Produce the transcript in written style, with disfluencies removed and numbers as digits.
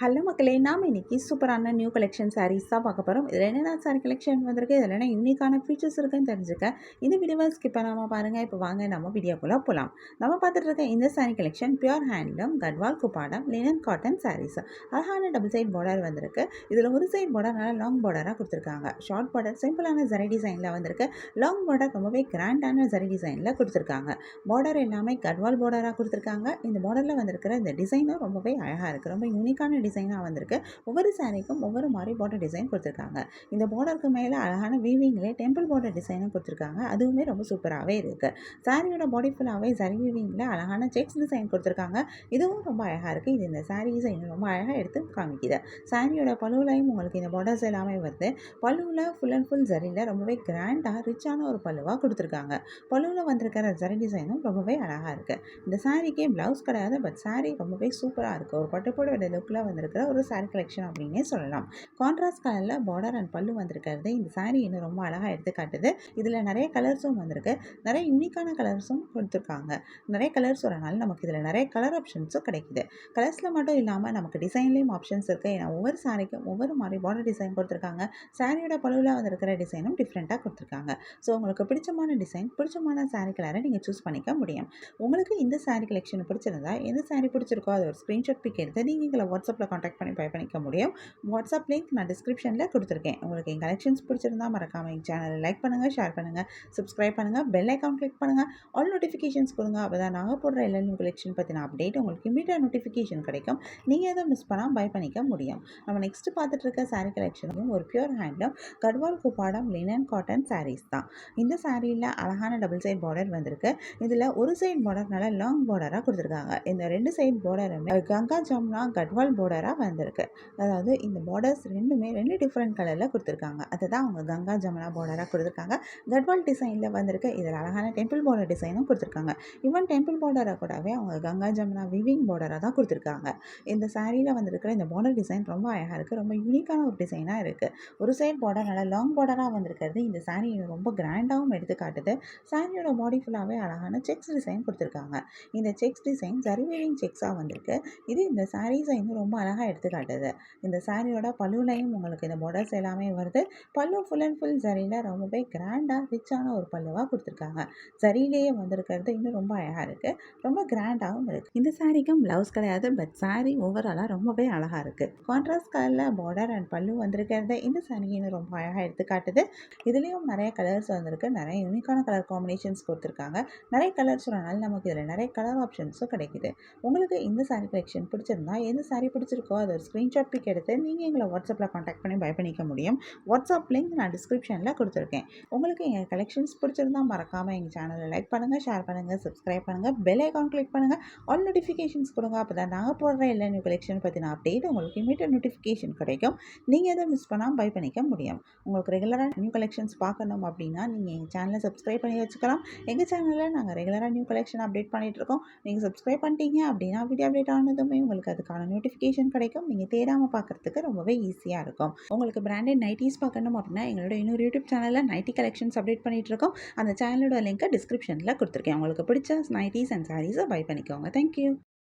Hello மக்களே, நாம் இன்னைக்கு சூப்பரான நியூ கலெக்ஷன் சாரீஸ் தான் பார்க்க போகிறோம். இதில் என்னென்ன சாரீ கலெக்ஷன் வந்திருக்கு, இதில் என்ன யூனிக்கான ஃபீச்சர்ஸ் இருக்குன்னு தெரிஞ்சுக்க இந்த வீடியோவை ஸ்கிப் பண்ணாமல் பாருங்கள். இப்போ வாங்க நம்ம வீடியோக்குள்ளே போகலாம். நம்ம பார்த்துட்டு இருக்க இந்த sari collection pure handloom Gadwal Kuppadam linen cotton saris. அழகான டபுள் சைட் பார்டர் வந்திருக்கு. இதில் ஒரு சைட் பார்டர் நல்லா லாங் பார்டராக கொடுத்துருக்காங்க. ஷார்ட் பார்டர் சிம்பிளான ஜரி டிசைனில் வந்திருக்கு. லாங் பார்டர் ரொம்பவே கிராண்டான ஜரி டிசைனில் கொடுத்துருக்காங்க. பார்டர் எல்லாமே கட்வால் பார்டராக கொடுத்துருக்காங்க. இந்த பார்டரில் வந்திருக்கிற இந்த டிசைனும் ரொம்பவே அழகாக இருக்குது. ரொம்ப யூனிக்கான டிசைனாக வந்திருக்கு. ஒவ்வொரு சாரிக்கும் ஒவ்வொரு மாதிரி பார்டர் டிசைன் கொடுத்துருக்காங்க. இந்த பார்டருக்கு மேலே அழகான வீவிங்லேயே டெம்பிள் பார்டர் டிசைனும் கொடுத்துருக்காங்க. அதுவுமே ரொம்ப சூப்பராகவே இருக்குது. சாரியோட பாடி ஃபுல்லாகவே ஜரி வீவிங்கில் அழகான செக்ஸ் டிசைன் கொடுத்துருக்காங்க. இதுவும் ரொம்ப அழகாக இருக்குது. இது இந்த சாரி டிசைன் ரொம்ப அழகாக எடுத்து காமிக்குது. சாரியோட பல்லுலையும் உங்களுக்கு இந்த பார்டர்ஸ் எல்லாமே வருது. பல்லுவில் ஃபுல் அண்ட் ஃபுல் ஜரியில் ரொம்பவே கிராண்டாக ரிச்சான ஒரு பல்லுவாக கொடுத்துருக்காங்க. பல்லுவில் வந்திருக்கிற ஜரி டிசைனும் ரொம்பவே அழகாக இருக்குது. இந்த சாரிக்கே ப்ளவுஸ் கிடையாது, பட் சாரி ரொம்பவே சூப்பராக இருக்குது. ஒரு பட்டுப்போட லுக்கில் வந்திருக்கிற ஒரு சாரி கலெக்ஷன் அப்படின்னே சொல்லலாம். கான்ட்ராஸ்ட் கலரில் பார்டர் அண்ட் பல்லு வந்திருக்கிறது இந்த சாரி இன்னும் ரொம்ப அழகாக எடுத்து காட்டுது. இதில் நிறைய கலர்ஸும் வந்திருக்கு. நிறைய யூனிக்கான கலர்ஸும் கொடுத்துருக்காங்க. நிறைய கலர்ஸ் வரனால நமக்கு இதில் நிறைய கலர் ஆப்ஷன்ஸும் கிடைக்குது. கலர்ஸில் மட்டும் இல்லாமல் நமக்கு டிசைன்லேயும் ஆப்ஷன்ஸ் இருக்குது. ஏன்னா ஒவ்வொரு சாரிக்கும் ஒவ்வொரு மாதிரி பார்டர் டிசைன் கொடுத்துருக்காங்க. சாரியோட பல்லுவில் வந்திருக்கிற டிசைனும் டிஃப்ரெண்ட்டாக கொடுத்துருக்காங்க. ஸோ உங்களுக்கு பிடிச்சமான டிசைன், பிடிச்சமான சாரி கலரை நீங்கள் சூஸ் பண்ணிக்க முடியும். உங்களுக்கு இந்த சாரி கலெக்ஷன் பிடிச்சிருந்தா எந்த சாரி பிடிச்சிருக்கோ அதை ஒரு ஸ்க்ரீன்ஷாட் பிக் எடுத்து நீங்கள் எங்களை வாட்ஸ்அப்பில் காண்டாக்ட் பண்ணி பை பண்ணிக்க முடியும். வாட்ஸ்அப் லிங்க் நான் டிஸ்கிரிப்ஷனில் கொடுத்துருக்கேன். உங்களுக்கு என் கலெக்ஷன்ஸ் பிடிச்சிருந்தா மறக்காமல் எங்கள் சேனலை லைக் பண்ணுங்கள், ஷேர் பண்ணுங்கள், சப்ஸ்கிரைப் பண்ணுங்கள், பெல் ஐக்கான் கிளிக் பண்ணுங்கள், ஆல் நோட்டிஃபிகேஷன்ஸ் கொடுங்க. அப்போ தான் நாங்கள் போடுற எல்லா நியூ கலெக்ஷன் பற்றின அப்டேட் உங்களுக்கு இமீடியட் நோட்டிஃபிகேஷன் கிடைக்கும். நீங்கள் எதை மிஸ் பண்ணால் பை பண்ணிக்க முடியும். நம்ம நெக்ஸ்ட் பார்த்துட்டு இருக்க சாரீ கலெக்ஷனையும் ஒரு pure handloom Gadwal Kuppadam linen cotton saris தான். இந்த சாரியில் அழகான டபுள் சைட் பார்டர் வந்திருக்கு. இதில் ஒரு சைட் பார்டர் நல்லா லாங் பார்டராக கொடுத்துருக்காங்க. இந்த ரெண்டு சைட் பார்டருமே கங்கா ஜமுனா கட்வால் பார்டராக வந்திருக்கு. அதாவது இந்த பார்டர்ஸ் ரெண்டுமே ரெண்டு டிஃப்ரெண்ட் கலரில் கொடுத்துருக்காங்க. அதுதான் அவங்க கங்கா ஜமுனா பார்டராக கொடுத்துருக்காங்க. கட்வால் டிசைனில் வந்திருக்கு. இதில் அழகான டெம்பிள் பார்டர் டிசைனும் கொடுத்துருக்காங்க. ஈவன் டெம்பிள் பார்டரை கூடவே அவங்க கங்கா ஜமுனா விவிங் பார்டராக தான் கொடுத்துருக்காங்க. இந்த சாரியில் வந்திருக்கிற இந்த பார்டர் டிசைன் ரொம்ப அழகாக இருக்குது. ரொம்ப யூனிக்கான ஒரு டிசைனாக இருக்குது. ஒரு சைட் பார்டர் நல்லா லாங் பார்டராக வந்திருக்கிறது இந்த சாரி ரொம்ப கிராண்டாகவும் எடுத்து காட்டுது. சாரியோட பாடி ஃபுல்லாகவே அழகான செக்ஸ் டிசைன் கொடுத்துருக்காங்க. இந்த செக்ஸ் டிசைன் ஜரி வீவிங் செக்ஸாக வந்திருக்கு. இது இந்த சாரீஸை இன்னும் ரொம்ப அழகாக எடுத்து காட்டுது. இந்த சாரியோட பல்லுலையும் உங்களுக்கு இந்த பார்டர்ஸ் எல்லாமே வருது. பல்லு ஃபுல் அண்ட் ஃபுல் ஜரியில் ரொம்பவே கிராண்டாக ரிச்சான ஒரு பல்லுவாக கொடுத்துருக்காங்க. ஜரியிலேயே வந்திருக்கிறது இன்னும் ரொம்ப அழகாக இருக்குது. ரொம்ப கிராண்டாகவும் இருக்குது. இந்த சாரிக்கும் ப்ளவுஸ் கிடையாது, பட் சாரி ஓவராலாக ரொம்பவே அழகாக இருக்குது. கான்ட்ராஸ்ட் கலரில் பார்டர் அண்ட் பல்லு வந்திருக்கிறது இந்த சாரி இன்னும் ரொம்ப அழகாக எடுத்து காட்டுது. இதுலேயும் நிறைய கலர்ஸ் வந்திருக்கு. நிறைய யூனிக்கான கலர் காம்பினேஷன்ஸ் கொடுத்துருக்காங்க. நிறைய கலர்ஸ் வரனால நமக்கு இதில் நிறைய கலர் ஆப்ஷன்ஸும் கிடைக்குது. உங்களுக்கு இந்த சாரி கலெக்ஷன் பிடிச்சிருந்தா எந்த சாரி பிடிச்சிருக்கோ அதை ஒரு ஸ்க்ரீன்ஷாட் பிக் எடுத்து நீங்கள் எங்களை வாட்ஸ்அப்பில் காண்டாக்ட் பண்ணி பை பண்ணிக்க முடியும். வாட்ஸ்அப் லிங்க் நான் டிஸ்கிரிப்ஷனில் கொடுத்துருக்கேன். உங்களுக்கு எங்கள் கலெக்ஷன்ஸ் பிடிச்சிருந்தா மறக்காமல் எங்கள் சேனலை லைக் பண்ணுங்கள், ஷேர் பண்ணுங்கள், சப்ஸ்கிரைப் பண்ணுங்கள், பெல் ஐக்கான் கிளிக் பண்ணுங்கள், ஆல் நோட்டிஃபிகேஷன்ஸ் கொடுங்க. அப்போ தான் நாங்கள் போடுற எல்லா நியூ கலெக்ஷன் பற்றின அப்டேட் உங்களுக்கு இமீடியட் நோட்டிஃபிகேஷன் கிடைக்கும். நீங்கள் எதை மிஸ் பண்ணாமல் பை பண்ணிக்க முடியும். உங்களுக்கு ரெகுலராக நியூ கலெக்ஷன்ஸ் பார்க்கணும் அப்படின்னா நீங்கள் எங்கள் சேனலை சப்ஸ்கிரைப் பண்ணி வச்சுக்கலாம். எங்கள் சேனலில் நாங்கள் ரெகுலராக நியூ கலெக்ஷன் அப்டேட் பண்ணிகிட்ருக்கோம். நீங்கள் சப்ஸ்கிரைப் பண்ணிட்டீங்க அப்படின்னா வீடியோ அப்டேட் ஆனதுமே உங்களுக்கு அதுக்கான நோட்டிஃபிகேஷன் கிடைக்கும். நீங்கள் தேடாமல் பார்க்குறதுக்கு ரொம்பவே ஈஸியாக இருக்கும். உங்களுக்கு பிராண்டட் நைட்டிஸ் பார்க்கணும் அப்படின்னா எங்களோட இன்னொரு யூடியூப் சேனலில் நைட்டி கலெக்ஷன்ஸ் அப்டேட் பண்ணிகிட்டு இருக்கோம். அந்த சேனலோட லிங்க்கை டிஸ்கிரிப்ஷனில் கொடுத்துருக்கேன். உங்களுக்கு பிடிச்ச நைட்டிஸ் அண்ட் சாரீஸை பை பண்ணிக்கோங்க. தேங்க்யூ.